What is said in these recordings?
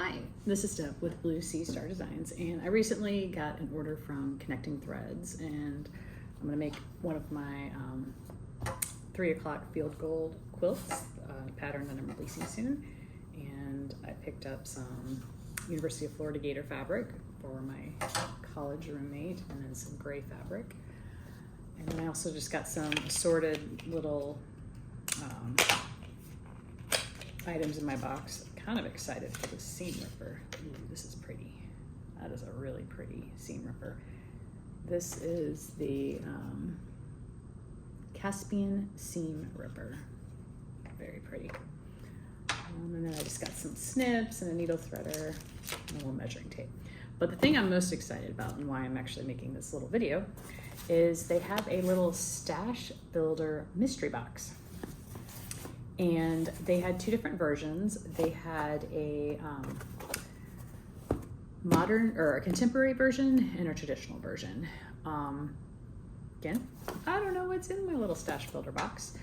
Hi, this is Deb with Blue Sea Star Designs, and I recently got an order from Connecting Threads, and I'm going to make one of my 3 o'clock field gold quilts, pattern that I'm releasing soon. And I picked up some University of Florida Gator fabric for my college roommate, and then some gray fabric. And then I also just got some assorted little items in my box. Kind of excited for the seam ripper. Ooh, this is pretty. That is a really pretty seam ripper. This is the Caspian seam ripper. Very pretty. And then I just got some snips and a needle threader and a little measuring tape. But the thing I'm most excited about and why I'm actually making this little video is they have a little Stashbuilder mystery box. And they had 2 different versions. They had a modern or a contemporary version and a traditional version. Again, I don't know what's in my little Stashbuilder box.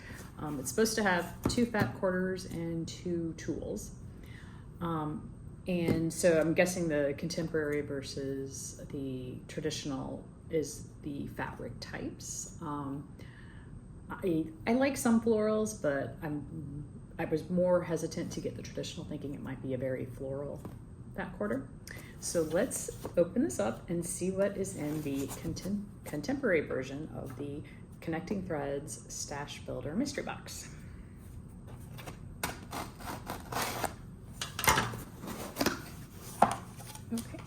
It's supposed to have 2 fat quarters and 2 tools. And so I'm guessing the contemporary versus the traditional is the fabric types. I like some florals, but I was more hesitant to get the traditional, thinking it might be a very floral fat quarter. So let's open this up and see what is in the contemporary version of the Connecting Threads Stashbuilder mystery box. Okay.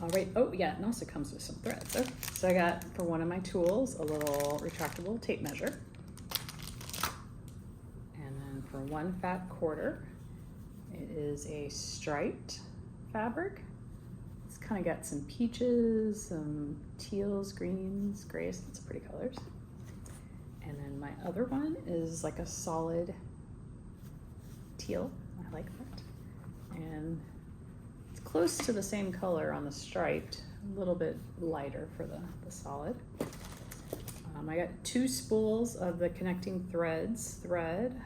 All right. Oh yeah, it also comes with some threads. Okay. So I got, for one of my tools, a little retractable tape measure. And then for 1 fat quarter, it is a striped fabric. It's kind of got some peaches, some teals, greens, grays, some pretty colors. And then my other one is like a solid teal. I like that. And close to the same color on the striped, a little bit lighter for the solid. I got 2 spools of the Connecting Threads thread.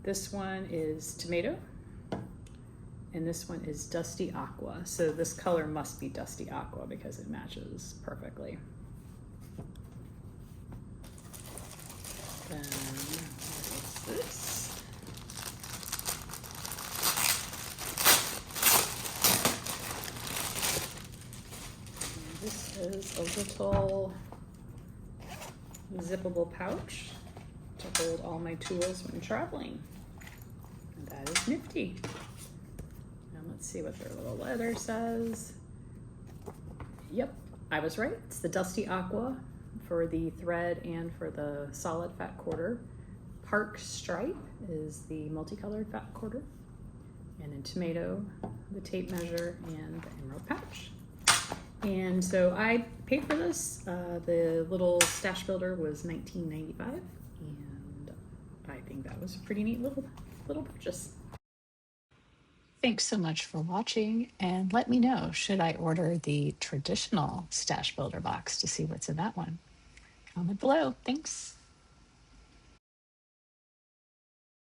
This one is tomato, and this one is dusty aqua. So this color must be dusty aqua because it matches perfectly. Then what is this? This is a little zippable pouch to hold all my tools when traveling. And that is nifty. And let's see what their little letter says. Yep, I was right. It's the Dusty Aqua for the thread and for the solid fat quarter. Park Stripe is the multicolored fat quarter. And then tomato, the tape measure, and the emerald pouch. And so I paid for this. The little Stashbuilder was $19.95, and I think that was a pretty neat little purchase. Thanks so much for watching, and let me know, should I order the traditional Stashbuilder box to see what's in that one? Comment below. Thanks.